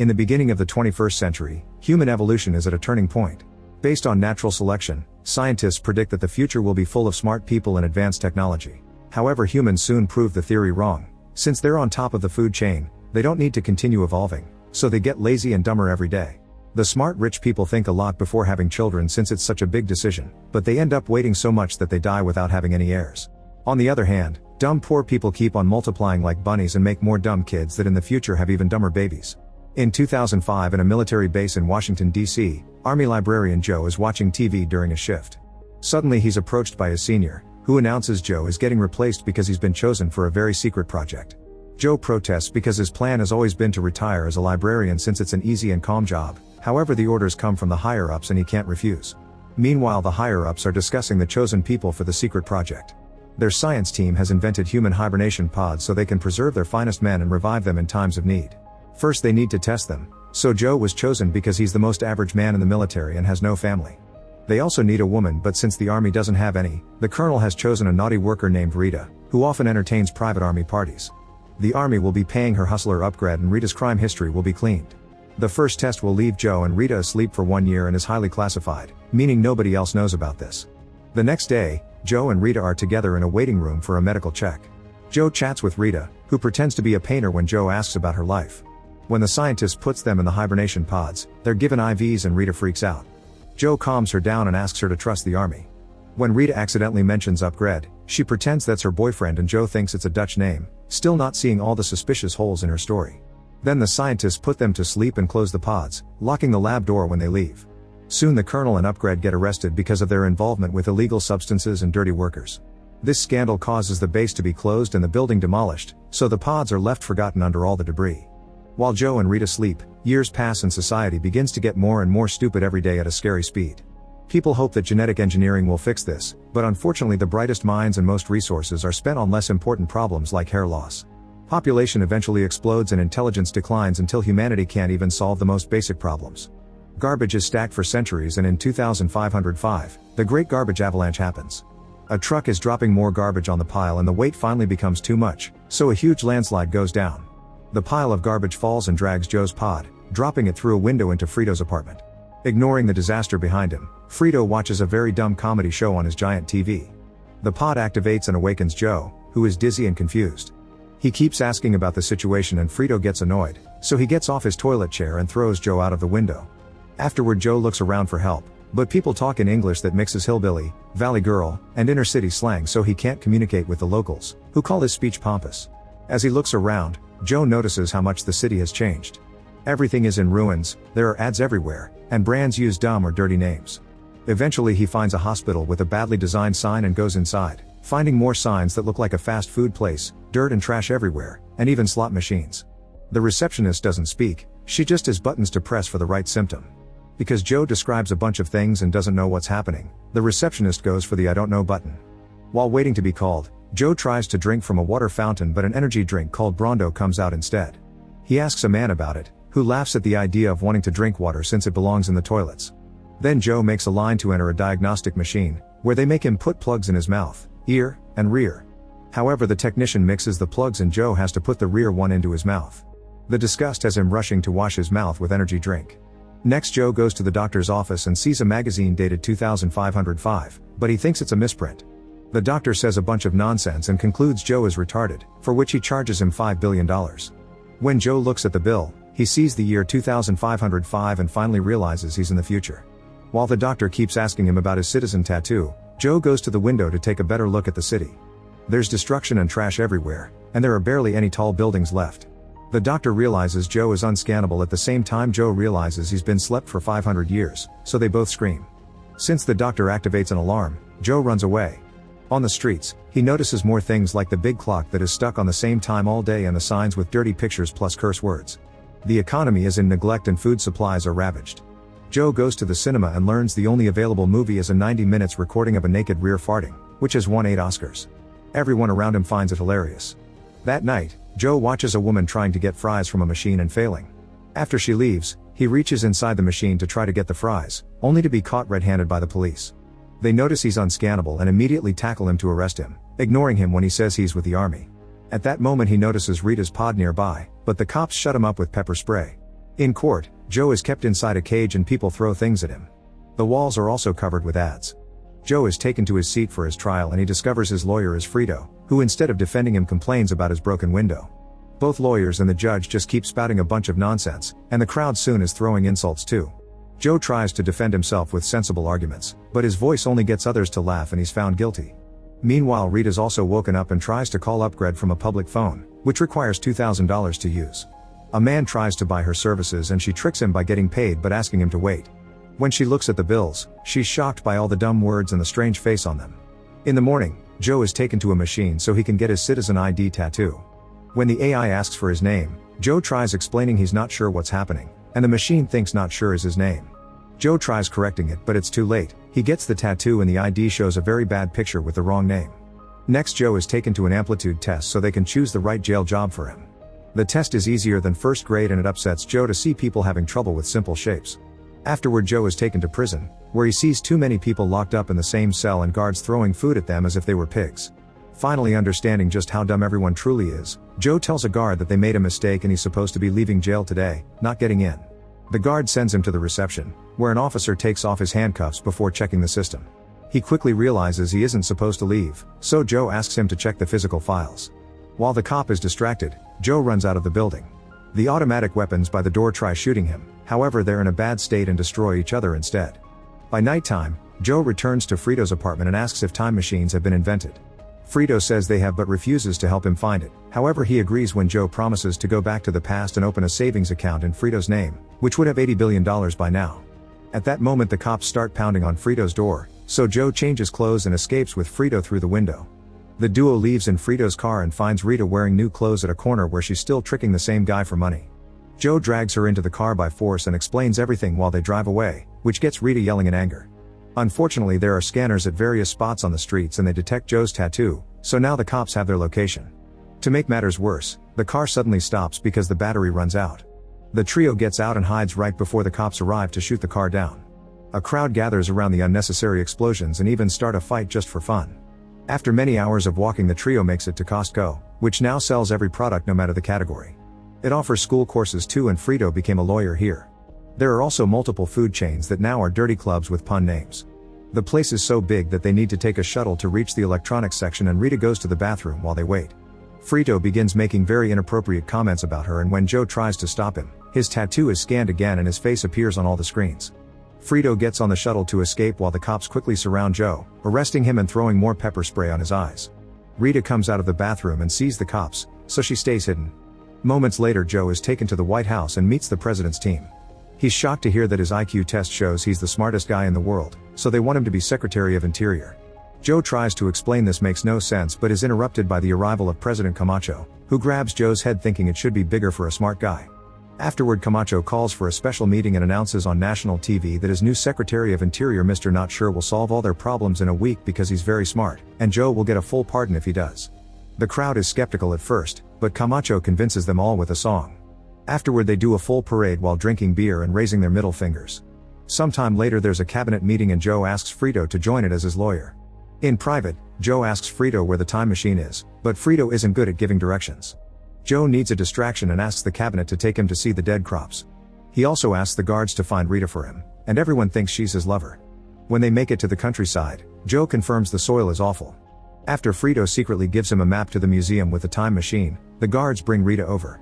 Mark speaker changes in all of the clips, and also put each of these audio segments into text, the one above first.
Speaker 1: In the beginning of the 21st century, human evolution is at a turning point. Based on natural selection, scientists predict that the future will be full of smart people and advanced technology. However, humans soon prove the theory wrong. Since they're on top of the food chain, they don't need to continue evolving, so they get lazy and dumber every day. The smart rich people think a lot before having children since it's such a big decision, but they end up waiting so much that they die without having any heirs. On the other hand, dumb poor people keep on multiplying like bunnies and make more dumb kids that in the future have even dumber babies. In 2005, in a military base in Washington, D.C., Army librarian Joe is watching TV during a shift. Suddenly he's approached by his senior, who announces Joe is getting replaced because he's been chosen for a very secret project. Joe protests because his plan has always been to retire as a librarian since it's an easy and calm job. However, the orders come from the higher-ups and he can't refuse. Meanwhile, the higher-ups are discussing the chosen people for the secret project. Their science team has invented human hibernation pods so they can preserve their finest men and revive them in times of need. First they need to test them, so Joe was chosen because he's the most average man in the military and has no family. They also need a woman, but since the army doesn't have any, the colonel has chosen a naughty worker named Rita, who often entertains private army parties. The army will be paying her hustler upgrade and Rita's crime history will be cleaned. The first test will leave Joe and Rita asleep for 1 year and is highly classified, meaning nobody else knows about this. The next day, Joe and Rita are together in a waiting room for a medical check. Joe chats with Rita, who pretends to be a painter when Joe asks about her life. When the scientist puts them in the hibernation pods, they're given IVs and Rita freaks out. Joe calms her down and asks her to trust the army. When Rita accidentally mentions upgrade, she pretends that's her boyfriend and Joe thinks it's a Dutch name, still not seeing all the suspicious holes in her story. Then the scientists put them to sleep and close the pods, locking the lab door when they leave. Soon the colonel and upgrade get arrested because of their involvement with illegal substances and dirty workers. This scandal causes the base to be closed and the building demolished, so the pods are left forgotten under all the debris. While Joe and Rita sleep, years pass and society begins to get more and more stupid every day at a scary speed. People hope that genetic engineering will fix this, but unfortunately the brightest minds and most resources are spent on less important problems like hair loss. Population eventually explodes and intelligence declines until humanity can't even solve the most basic problems. Garbage is stacked for centuries and in 2505, the Great Garbage Avalanche happens. A truck is dropping more garbage on the pile and the weight finally becomes too much, so a huge landslide goes down. The pile of garbage falls and drags Joe's pod, dropping it through a window into Frito's apartment. Ignoring the disaster behind him, Frito watches a very dumb comedy show on his giant TV. The pod activates and awakens Joe, who is dizzy and confused. He keeps asking about the situation and Frito gets annoyed, so he gets off his toilet chair and throws Joe out of the window. Afterward, Joe looks around for help, but people talk in English that mixes hillbilly, valley girl, and inner city slang, so he can't communicate with the locals, who call his speech pompous. As he looks around, Joe notices how much the city has changed. Everything is in ruins, there are ads everywhere, and brands use dumb or dirty names. Eventually he finds a hospital with a badly designed sign and goes inside, finding more signs that look like a fast food place, dirt and trash everywhere, and even slot machines. The receptionist doesn't speak, she just has buttons to press for the right symptom. Because Joe describes a bunch of things and doesn't know what's happening, the receptionist goes for the I don't know button. While waiting to be called, Joe tries to drink from a water fountain, but an energy drink called Brondo comes out instead. He asks a man about it, who laughs at the idea of wanting to drink water since it belongs in the toilets. Then Joe makes a line to enter a diagnostic machine, where they make him put plugs in his mouth, ear, and rear. However, the technician mixes the plugs and Joe has to put the rear one into his mouth. The disgust has him rushing to wash his mouth with energy drink. Next, Joe goes to the doctor's office and sees a magazine dated 2505, but he thinks it's a misprint. The doctor says a bunch of nonsense and concludes Joe is retarded, for which he charges him $5 billion. When Joe looks at the bill, he sees the year 2505 and finally realizes he's in the future. While the doctor keeps asking him about his citizen tattoo, Joe goes to the window to take a better look at the city. There's destruction and trash everywhere, and there are barely any tall buildings left. The doctor realizes Joe is unscannable. At the same time, Joe realizes he's been slept for 500 years, so they both scream. Since the doctor activates an alarm, Joe runs away. On the streets, he notices more things like the big clock that is stuck on the same time all day and the signs with dirty pictures plus curse words. The economy is in neglect and food supplies are ravaged. Joe goes to the cinema and learns the only available movie is a 90 minutes recording of a naked rear farting, which has won 8 Oscars. Everyone around him finds it hilarious. That night, Joe watches a woman trying to get fries from a machine and failing. After she leaves, he reaches inside the machine to try to get the fries, only to be caught red-handed by the police. They notice he's unscannable and immediately tackle him to arrest him, ignoring him when he says he's with the army. At that moment he notices Rita's pod nearby, but the cops shut him up with pepper spray. In court, Joe is kept inside a cage and people throw things at him. The walls are also covered with ads. Joe is taken to his seat for his trial and he discovers his lawyer is Frito, who instead of defending him complains about his broken window. Both lawyers and the judge just keep spouting a bunch of nonsense, and the crowd soon is throwing insults too. Joe tries to defend himself with sensible arguments, but his voice only gets others to laugh and he's found guilty. Meanwhile, Rita's also woken up and tries to call upgrade from a public phone, which requires $2,000 to use. A man tries to buy her services and she tricks him by getting paid but asking him to wait. When she looks at the bills, she's shocked by all the dumb words and the strange face on them. In the morning, Joe is taken to a machine so he can get his citizen ID tattoo. When the AI asks for his name, Joe tries explaining he's not sure what's happening, and the machine thinks not sure is his name. Joe tries correcting it but it's too late. He gets the tattoo and the ID shows a very bad picture with the wrong name. Next, Joe is taken to an amplitude test so they can choose the right jail job for him. The test is easier than first grade and it upsets Joe to see people having trouble with simple shapes. Afterward, Joe is taken to prison, where he sees too many people locked up in the same cell and guards throwing food at them as if they were pigs. Finally, understanding just how dumb everyone truly is, Joe tells a guard that they made a mistake and he's supposed to be leaving jail today, not getting in. The guard sends him to the reception, where an officer takes off his handcuffs before checking the system. He quickly realizes he isn't supposed to leave, so Joe asks him to check the physical files. While the cop is distracted, Joe runs out of the building. The automatic weapons by the door try shooting him, however they're in a bad state and destroy each other instead. By nighttime, Joe returns to Frito's apartment and asks if time machines have been invented. Frito says they have but refuses to help him find it, however he agrees when Joe promises to go back to the past and open a savings account in Frito's name, which would have $80 billion by now. At that moment the cops start pounding on Frito's door, so Joe changes clothes and escapes with Frito through the window. The duo leaves in Frito's car and finds Rita wearing new clothes at a corner where she's still tricking the same guy for money. Joe drags her into the car by force and explains everything while they drive away, which gets Rita yelling in anger. Unfortunately, there are scanners at various spots on the streets and they detect Joe's tattoo, so now the cops have their location. To make matters worse, the car suddenly stops because the battery runs out. The trio gets out and hides right before the cops arrive to shoot the car down. A crowd gathers around the unnecessary explosions and even start a fight just for fun. After many hours of walking, the trio makes it to Costco, which now sells every product no matter the category. It offers school courses too, and Frito became a lawyer here. There are also multiple food chains that now are dirty clubs with pun names. The place is so big that they need to take a shuttle to reach the electronics section, and Rita goes to the bathroom while they wait. Frito begins making very inappropriate comments about her, and when Joe tries to stop him, his tattoo is scanned again and his face appears on all the screens. Frito gets on the shuttle to escape while the cops quickly surround Joe, arresting him and throwing more pepper spray on his eyes. Rita comes out of the bathroom and sees the cops, so she stays hidden. Moments later, Joe is taken to the White House and meets the president's team. He's shocked to hear that his IQ test shows he's the smartest guy in the world, so they want him to be Secretary of Interior. Joe tries to explain this makes no sense but is interrupted by the arrival of President Camacho, who grabs Joe's head thinking it should be bigger for a smart guy. Afterward, Camacho calls for a special meeting and announces on national TV that his new Secretary of Interior, Mr. Not Sure, will solve all their problems in a week because he's very smart, and Joe will get a full pardon if he does. The crowd is skeptical at first, but Camacho convinces them all with a song. Afterward, they do a full parade while drinking beer and raising their middle fingers. Sometime later, there's a cabinet meeting and Joe asks Frito to join it as his lawyer. In private, Joe asks Frito where the time machine is, but Frito isn't good at giving directions. Joe needs a distraction and asks the cabinet to take him to see the dead crops. He also asks the guards to find Rita for him, and everyone thinks she's his lover. When they make it to the countryside, Joe confirms the soil is awful. After Frito secretly gives him a map to the museum with the time machine, the guards bring Rita over.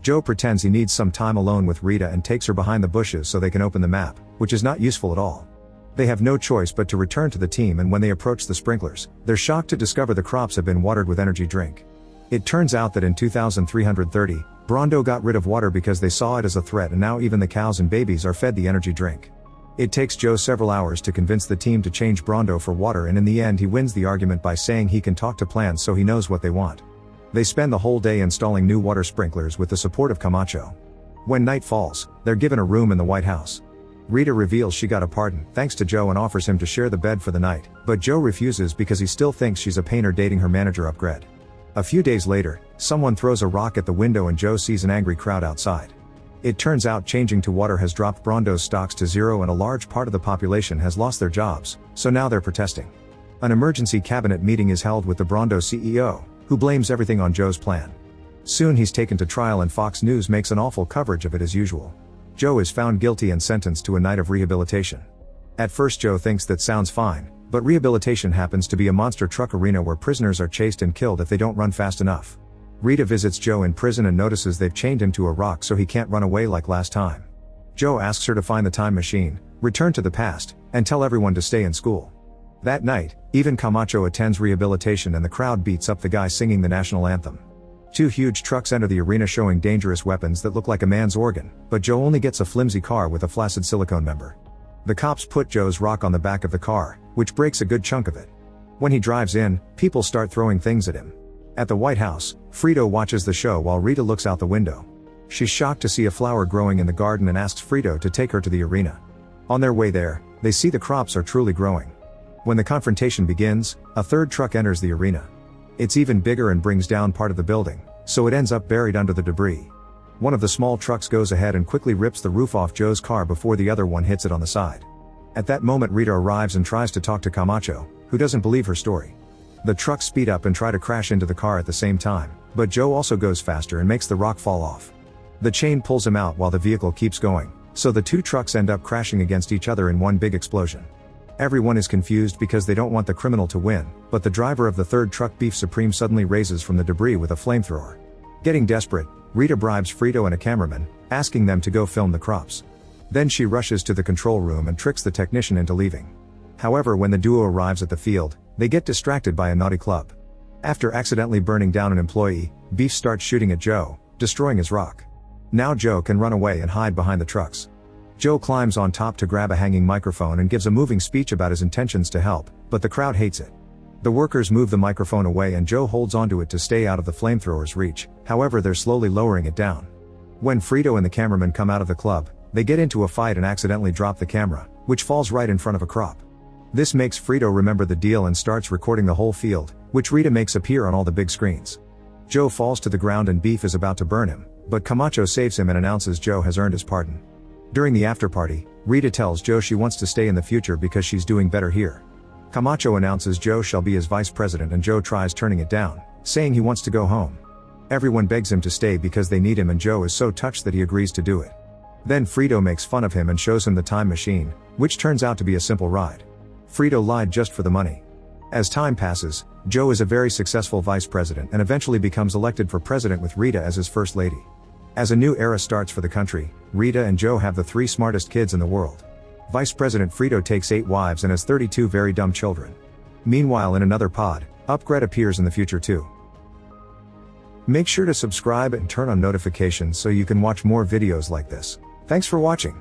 Speaker 1: Joe pretends he needs some time alone with Rita and takes her behind the bushes so they can open the map, which is not useful at all. They have no choice but to return to the team, and when they approach the sprinklers, they're shocked to discover the crops have been watered with energy drink. It turns out that in 2330, Brondo got rid of water because they saw it as a threat, and now even the cows and babies are fed the energy drink. It takes Joe several hours to convince the team to change Brondo for water, and in the end he wins the argument by saying he can talk to plants so he knows what they want. They spend the whole day installing new water sprinklers with the support of Camacho. When night falls, they're given a room in the White House. Rita reveals she got a pardon thanks to Joe and offers him to share the bed for the night, but Joe refuses because he still thinks she's a painter dating her manager upgrade. A few days later, someone throws a rock at the window and Joe sees an angry crowd outside. It turns out changing to water has dropped Brondo's stocks to zero and a large part of the population has lost their jobs, so now they're protesting. An emergency cabinet meeting is held with the Brondo CEO, who blames everything on Joe's plan. Soon he's taken to trial and Fox News makes an awful coverage of it as usual. Joe is found guilty and sentenced to a night of rehabilitation. At first Joe thinks that sounds fine, but rehabilitation happens to be a monster truck arena where prisoners are chased and killed if they don't run fast enough. Rita visits Joe in prison and notices they've chained him to a rock so he can't run away like last time. Joe asks her to find the time machine, return to the past, and tell everyone to stay in school. That night, even Camacho attends rehabilitation and the crowd beats up the guy singing the national anthem. Two huge trucks enter the arena showing dangerous weapons that look like a man's organ, but Joe only gets a flimsy car with a flaccid silicone member. The cops put Joe's rock on the back of the car, which breaks a good chunk of it. When he drives in, people start throwing things at him. At the White House, Frito watches the show while Rita looks out the window. She's shocked to see a flower growing in the garden and asks Frito to take her to the arena. On their way there, they see the crops are truly growing. When the confrontation begins, a third truck enters the arena. It's even bigger and brings down part of the building, so it ends up buried under the debris. One of the small trucks goes ahead and quickly rips the roof off Joe's car before the other one hits it on the side. At that moment Rita arrives and tries to talk to Camacho, who doesn't believe her story. The trucks speed up and try to crash into the car at the same time, but Joe also goes faster and makes the rock fall off. The chain pulls him out while the vehicle keeps going, so the two trucks end up crashing against each other in one big explosion. Everyone is confused because they don't want the criminal to win, but the driver of the third truck Beef Supreme suddenly raises from the debris with a flamethrower. Getting desperate, Rita bribes Frito and a cameraman, asking them to go film the crops. Then she rushes to the control room and tricks the technician into leaving. However, when the duo arrives at the field, they get distracted by a naughty club. After accidentally burning down an employee, Beef starts shooting at Joe, destroying his rock. Now Joe can run away and hide behind the trucks. Joe climbs on top to grab a hanging microphone and gives a moving speech about his intentions to help, but the crowd hates it. The workers move the microphone away and Joe holds onto it to stay out of the flamethrower's reach, however they're slowly lowering it down. When Frito and the cameraman come out of the club, they get into a fight and accidentally drop the camera, which falls right in front of a crop. This makes Frito remember the deal and starts recording the whole field, which Rita makes appear on all the big screens. Joe falls to the ground and Beef is about to burn him, but Camacho saves him and announces Joe has earned his pardon. During the after-party, Rita tells Joe she wants to stay in the future because she's doing better here. Camacho announces Joe shall be his vice president and Joe tries turning it down, saying he wants to go home. Everyone begs him to stay because they need him and Joe is so touched that he agrees to do it. Then Frito makes fun of him and shows him the time machine, which turns out to be a simple ride. Frito lied just for the money. As time passes, Joe is a very successful vice president and eventually becomes elected for president with Rita as his first lady. As a new era starts for the country, Rita and Joe have the 3 smartest kids in the world. Vice President Frito takes 8 wives and has 32 very dumb children. Meanwhile, in another pod, Upgrade appears in the future too. Make sure to subscribe and turn on notifications so you can watch more videos like this. Thanks for watching.